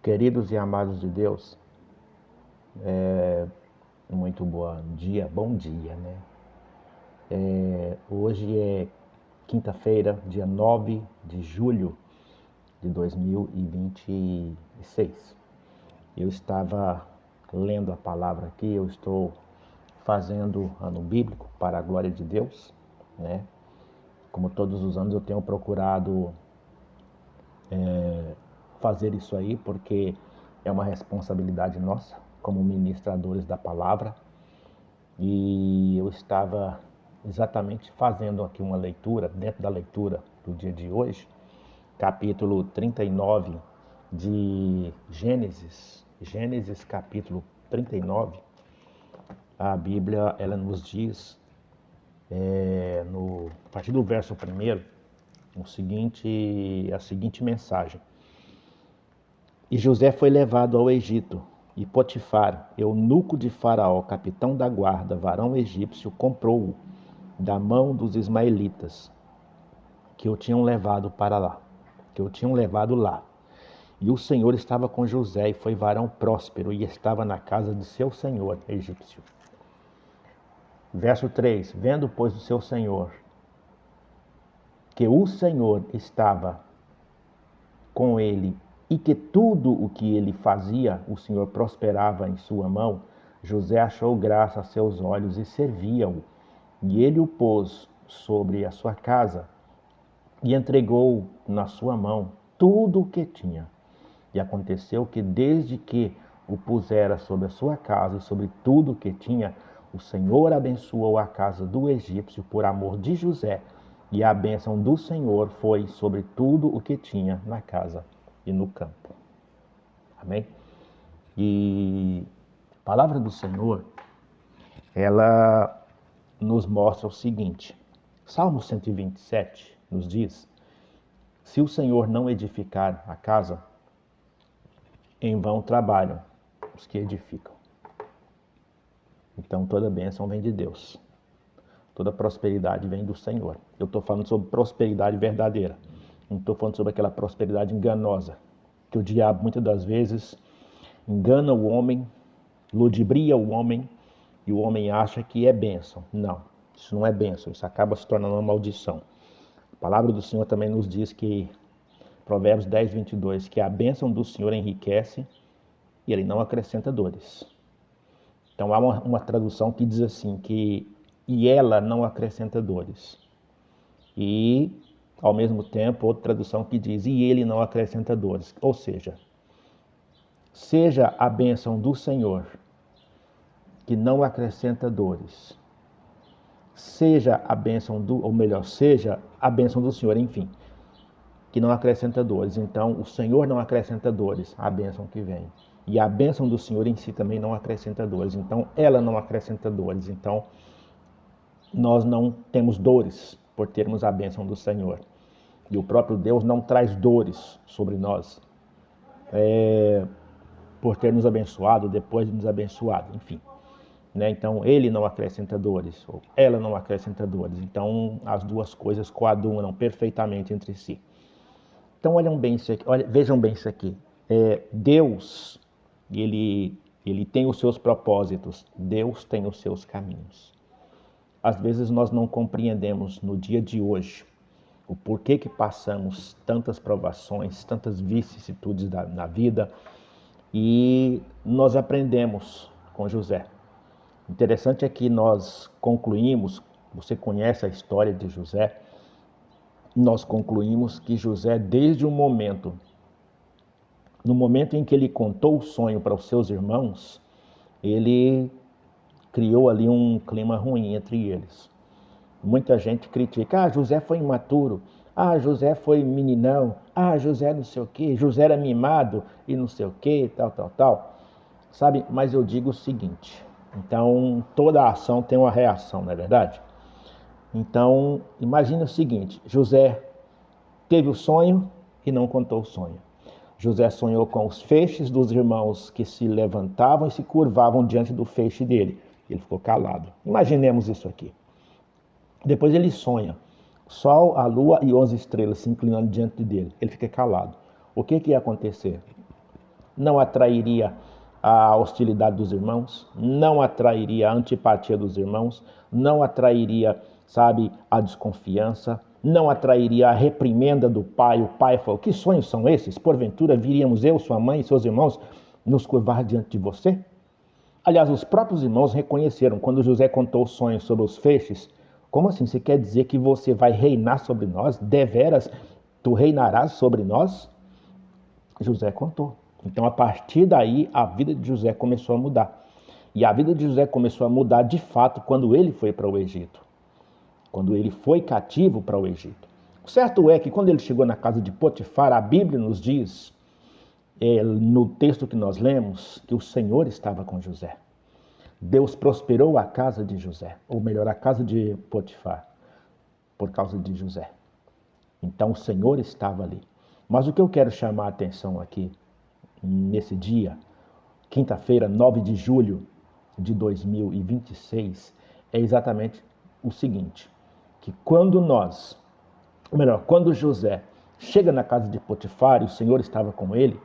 Queridos e amados de Deus, muito bom dia, né? Hoje é quinta-feira, dia 9 de julho de 2026. Eu estava lendo a palavra aqui, eu estou fazendo ano bíblico para a glória de Deus, né? Como todos os anos eu tenho procurado fazer isso aí, porque é uma responsabilidade nossa, como ministradores da palavra. E eu estava exatamente fazendo aqui uma leitura, dentro da leitura do dia de hoje, capítulo 39 de Gênesis. Gênesis capítulo 39, a Bíblia ela nos diz, a partir do verso 1, a seguinte mensagem. E José foi levado ao Egito, e Potifar, eunuco de Faraó, capitão da guarda, varão egípcio, comprou-o da mão dos ismaelitas, que o tinham levado lá. E o Senhor estava com José, e foi varão próspero, e estava na casa de seu senhor egípcio. Verso 3, vendo, pois, o seu senhor, que o Senhor estava com ele, e que tudo o que ele fazia, o Senhor prosperava em sua mão, José achou graça a seus olhos e servia-o. E ele o pôs sobre a sua casa e entregou na sua mão tudo o que tinha. E aconteceu que desde que o pusera sobre a sua casa e sobre tudo o que tinha, o Senhor abençoou a casa do egípcio por amor de José, e a bênção do Senhor foi sobre tudo o que tinha na casa e no campo. Amém? E a palavra do Senhor, ela nos mostra o seguinte. Salmo 127 nos diz: se o Senhor não edificar a casa, em vão trabalham os que edificam. Então toda bênção vem de Deus. Toda prosperidade vem do Senhor. Eu estou falando sobre prosperidade verdadeira. Não estou falando sobre aquela prosperidade enganosa, que o diabo muitas das vezes engana o homem, ludibria o homem, e o homem acha que é bênção. Não, isso não é bênção, isso acaba se tornando uma maldição. A palavra do Senhor também nos diz que, Provérbios 10, 22, que a bênção do Senhor enriquece e ele não acrescenta dores. Então há uma tradução que diz assim, e ela não acrescenta dores. E, ao mesmo tempo, outra tradução que diz, e ele não acrescenta dores. Ou seja a bênção do Senhor, que não acrescenta dores. Seja a bênção do Senhor, enfim, que não acrescenta dores. Então, o Senhor não acrescenta dores, a bênção que vem. E a bênção do Senhor em si também não acrescenta dores. Então, ela não acrescenta dores. Então, nós não temos dores por termos a bênção do Senhor. E o próprio Deus não traz dores sobre nós por ter nos abençoado, depois de nos abençoado, enfim. Né? Então, ele não acrescenta dores, ou ela não acrescenta dores. Então, as duas coisas coadunam perfeitamente entre si. Então, vejam bem isso aqui. Deus, ele tem os seus propósitos, Deus tem os seus caminhos. Às vezes nós não compreendemos no dia de hoje o porquê que passamos tantas provações, tantas vicissitudes na vida, e nós aprendemos com José. Interessante é que nós concluímos, você conhece a história de José, nós concluímos que José, desde no momento em que ele contou o sonho para os seus irmãos, ele criou ali um clima ruim entre eles. Muita gente critica, José foi imaturo, José foi meninão, José não sei o quê, José era mimado e não sei o quê, tal. Sabe, mas eu digo o seguinte, então toda ação tem uma reação, não é verdade? Então, imagine o seguinte, José teve o sonho e não contou o sonho. José sonhou com os feixes dos irmãos que se levantavam e se curvavam diante do feixe dele. Ele ficou calado. Imaginemos isso aqui. Depois ele sonha, o sol, a lua e 11 estrelas se inclinando diante dele. Ele fica calado. O que ia acontecer? não atrairia a hostilidade dos irmãos, não atrairia a antipatia dos irmãos, não atrairia, sabe, a desconfiança, não atrairia a reprimenda do pai. O pai falou: que sonhos são esses? Porventura viríamos eu, sua mãe e seus irmãos nos curvar diante de você? Aliás, os próprios irmãos reconheceram, quando José contou os sonhos sobre os feixes: como assim? Você quer dizer que você vai reinar sobre nós? Deveras, tu reinarás sobre nós? José contou. Então, a partir daí, a vida de José começou a mudar. E a vida de José começou a mudar de fato quando ele foi para o Egito. Quando ele foi cativo para o Egito. O certo é que quando ele chegou na casa de Potifar, a Bíblia nos diz, no texto que nós lemos, que o Senhor estava com José. Deus prosperou a casa de José, ou melhor, a casa de Potifar, por causa de José. Então o Senhor estava ali. Mas o que eu quero chamar a atenção aqui, nesse dia, quinta-feira, 9 de julho de 2026, é exatamente o seguinte, que quando José chega na casa de Potifar e o Senhor estava com ele,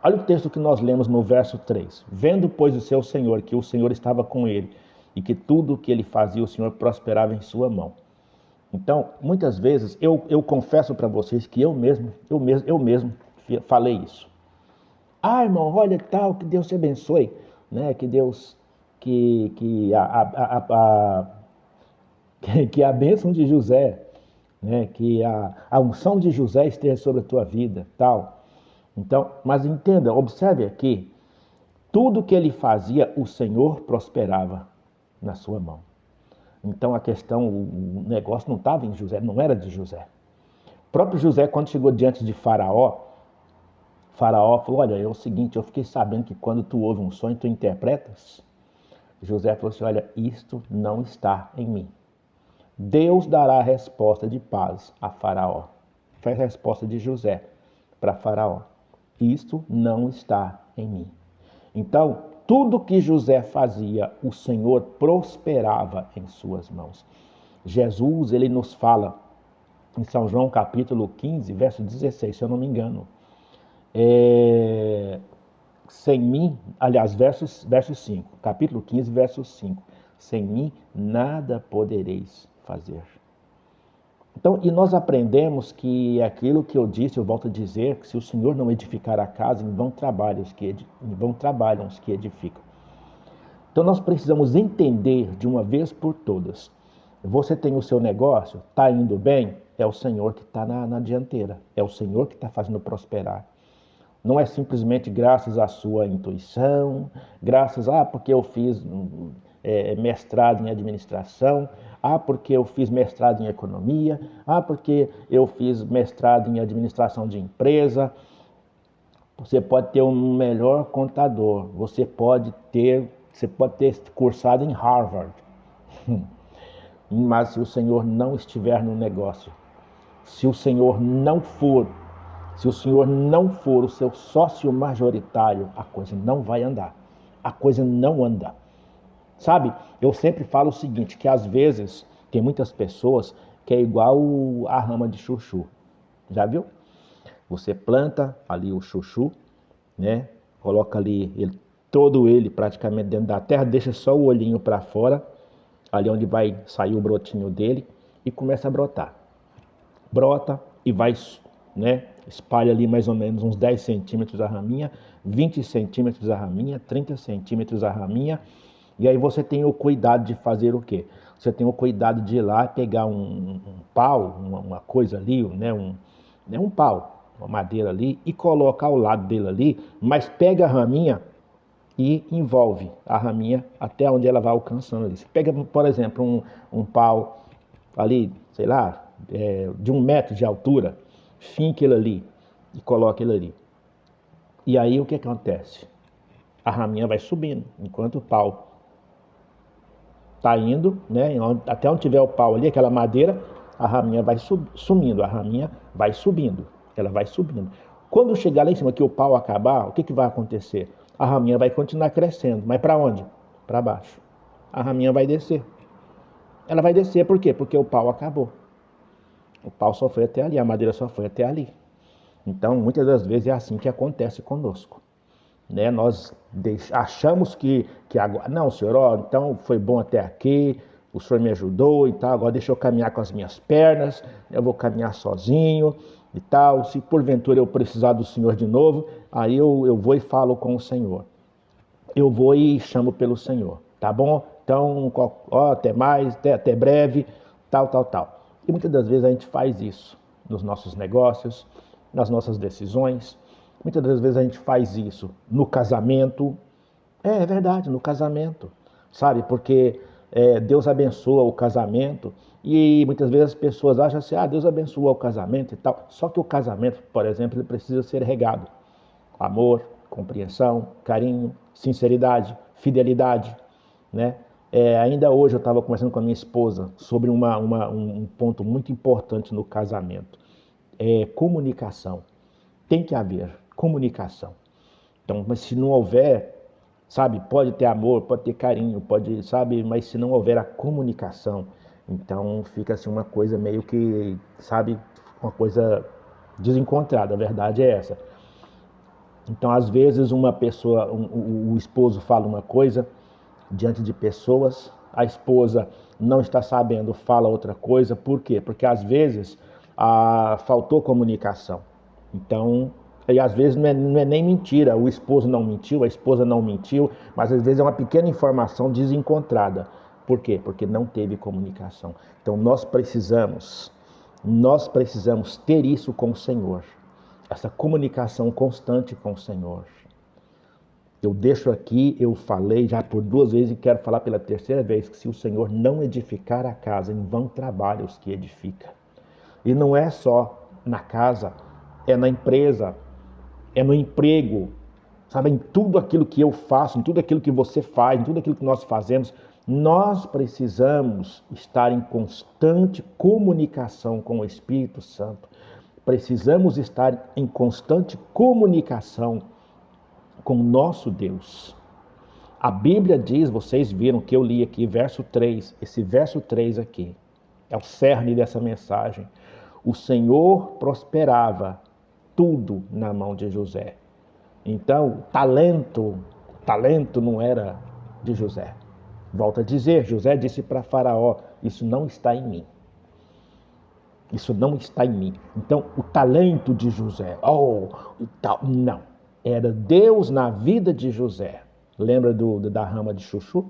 olha o texto que nós lemos no verso 3. Vendo, pois, o seu Senhor, que o Senhor estava com ele, e que tudo o que ele fazia, o Senhor prosperava em sua mão. Então, muitas vezes, eu confesso para vocês que eu mesmo falei isso. Ah, irmão, olha tal, que Deus te abençoe, né? Que Deus, que a bênção de José, né? Que a unção de José esteja sobre a tua vida, tal. Então, mas entenda, observe aqui, tudo que ele fazia, o Senhor prosperava na sua mão. Então a questão, o negócio não estava em José, não era de José. O próprio José, quando chegou diante de Faraó falou: olha, é o seguinte, eu fiquei sabendo que quando tu ouve um sonho, tu interpretas. José falou assim: olha, isto não está em mim. Deus dará a resposta de paz a Faraó. Foi a resposta de José para Faraó. Isto não está em mim. Então, tudo que José fazia, o Senhor prosperava em suas mãos. Jesus, ele nos fala em São João capítulo 15, verso 16, se eu não me engano. Sem mim, aliás, verso 5, capítulo 15, verso 5. Sem mim nada podereis fazer. Então, e nós aprendemos que aquilo que eu disse, eu volto a dizer, que se o Senhor não edificar a casa, em vão trabalham os que edificam. Então nós precisamos entender de uma vez por todas. Você tem o seu negócio, está indo bem, é o Senhor que está na dianteira, é o Senhor que está fazendo prosperar. Não é simplesmente graças à sua intuição, porque eu fiz mestrado em administração, porque eu fiz mestrado em economia, porque eu fiz mestrado em administração de empresa. Você pode ter um melhor contador, você pode ter cursado em Harvard, mas se o Senhor não estiver no negócio, se o Senhor não for o seu sócio majoritário, a coisa não vai andar, a coisa não anda. Sabe, eu sempre falo o seguinte, que às vezes tem muitas pessoas que é igual a rama de chuchu. Já viu? Você planta ali o chuchu, né? Coloca ali todo ele praticamente dentro da terra, deixa só o olhinho para fora, ali onde vai sair o brotinho dele, e começa a brotar. Brota e vai, né? Espalha ali mais ou menos uns 10 centímetros a raminha, 20 centímetros a raminha, 30 centímetros a raminha. E aí você tem o cuidado de fazer o quê? Você tem o cuidado de ir lá pegar um pau, uma coisa ali, né? Um pau, uma madeira ali, e coloca ao lado dele ali, mas pega a raminha e envolve a raminha até onde ela vai alcançando ali. Você pega, por exemplo, um pau ali, sei lá, de 1 metro de altura, finca ele ali e coloca ele ali. E aí o que acontece? A raminha vai subindo, enquanto o pau está indo, né? Até onde tiver o pau ali, aquela madeira, a raminha vai sumindo, a raminha vai subindo, ela vai subindo. Quando chegar lá em cima, que o pau acabar, o que vai acontecer? A raminha vai continuar crescendo, mas para onde? Para baixo. A raminha vai descer. Ela vai descer por quê? Porque o pau acabou. O pau só foi até ali, a madeira só foi até ali. Então, muitas das vezes é assim que acontece conosco. né? Nós achamos que agora, não, senhor, ó, então foi bom até aqui, o senhor me ajudou e tal, agora deixa eu caminhar com as minhas pernas, eu vou caminhar sozinho e tal. Se porventura eu precisar do senhor de novo, aí eu vou e falo com o senhor. Eu vou e chamo pelo senhor, tá bom? Então, ó, até mais, até breve, tal, tal, tal. E muitas das vezes a gente faz isso nos nossos negócios, nas nossas decisões. Muitas das vezes a gente faz isso no casamento. É verdade, no casamento, sabe? Porque Deus abençoa o casamento e muitas vezes as pessoas acham assim, Deus abençoa o casamento e tal. Só que o casamento, por exemplo, ele precisa ser regado. Amor, compreensão, carinho, sinceridade, fidelidade, né? Ainda hoje eu estava conversando com a minha esposa sobre um ponto muito importante no casamento. Comunicação. Tem que haver comunicação. Então, mas se não houver, sabe, pode ter amor, pode ter carinho, pode, sabe, mas se não houver a comunicação, então fica assim uma coisa meio que, sabe, uma coisa desencontrada, a verdade é essa. Então, às vezes, uma pessoa, o esposo fala uma coisa diante de pessoas, a esposa não está sabendo, fala outra coisa. Por quê? Porque às vezes faltou comunicação. Então, e às vezes não é nem mentira, o esposo não mentiu, a esposa não mentiu, mas às vezes é uma pequena informação desencontrada. Por quê? Porque não teve comunicação. Então, nós precisamos ter isso com o Senhor, essa comunicação constante com o Senhor. Eu deixo aqui, eu falei já por 2 vezes e quero falar pela terceira vez, que se o Senhor não edificar a casa, em vão trabalha os que edificam. E não é só na casa, é na empresa, é no emprego, sabe, em tudo aquilo que eu faço, em tudo aquilo que você faz, em tudo aquilo que nós fazemos, nós precisamos estar em constante comunicação com o Espírito Santo. Precisamos estar em constante comunicação com o nosso Deus. A Bíblia diz, vocês viram que eu li aqui, verso 3, esse verso 3 aqui, é o cerne dessa mensagem. O Senhor prosperava tudo na mão de José. Então, o talento não era de José. Volto a dizer, José disse para Faraó, isso não está em mim. Isso não está em mim. Então, o talento de José, não. Era Deus na vida de José. Lembra da rama de chuchu?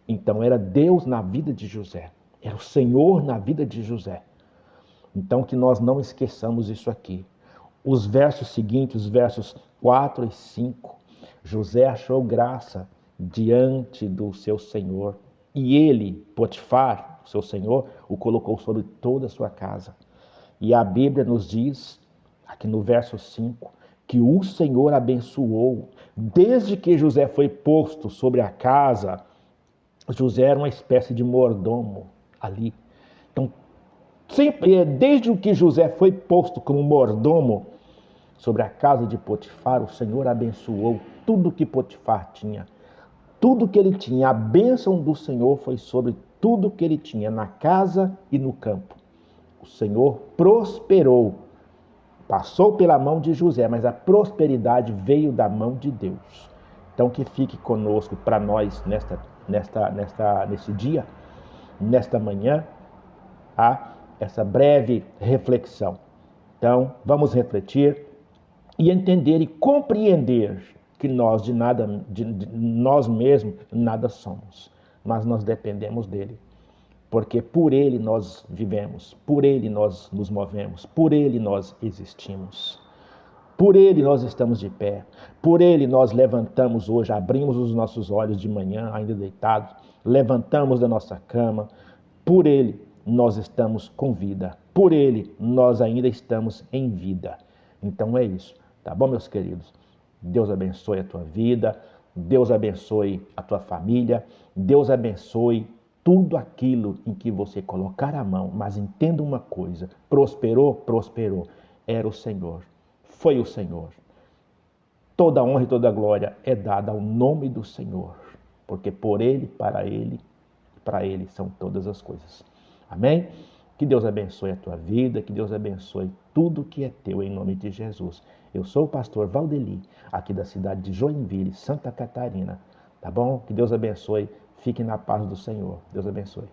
Então, era Deus na vida de José. Era o Senhor na vida de José. Então, que nós não esqueçamos isso aqui. Os versos seguintes, os versos 4 e 5, José achou graça diante do seu Senhor. E ele, Potifar, seu Senhor, o colocou sobre toda a sua casa. E a Bíblia nos diz, aqui no verso 5, que o Senhor abençoou. Desde que José foi posto sobre a casa, José era uma espécie de mordomo ali. Então, sempre, desde que José foi posto como mordomo sobre a casa de Potifar, o Senhor abençoou tudo que Potifar tinha. Tudo que ele tinha, a bênção do Senhor foi sobre tudo que ele tinha, na casa e no campo. O Senhor prosperou. Passou pela mão de José, mas a prosperidade veio da mão de Deus. Então que fique conosco para nós nesse dia, nesta manhã, essa breve reflexão. Então, vamos refletir e entender e compreender que nós de nós mesmos nada somos, mas nós dependemos dele. Porque por ele nós vivemos, por ele nós nos movemos, por ele nós existimos. Por ele nós estamos de pé, por ele nós levantamos hoje, abrimos os nossos olhos de manhã, ainda deitados, levantamos da nossa cama, por ele nós estamos com vida, por ele nós ainda estamos em vida. Então é isso, tá bom, meus queridos? Deus abençoe a tua vida, Deus abençoe a tua família, Deus abençoe tudo aquilo em que você colocar a mão, mas entenda uma coisa, prosperou, era o Senhor. Foi o Senhor. Toda honra e toda glória é dada ao nome do Senhor, porque por Ele, para Ele são todas as coisas. Amém? Que Deus abençoe a tua vida, que Deus abençoe tudo que é teu, em nome de Jesus. Eu sou o pastor Valdeli, aqui da cidade de Joinville, Santa Catarina. Tá bom? Que Deus abençoe. Fique na paz do Senhor. Deus abençoe.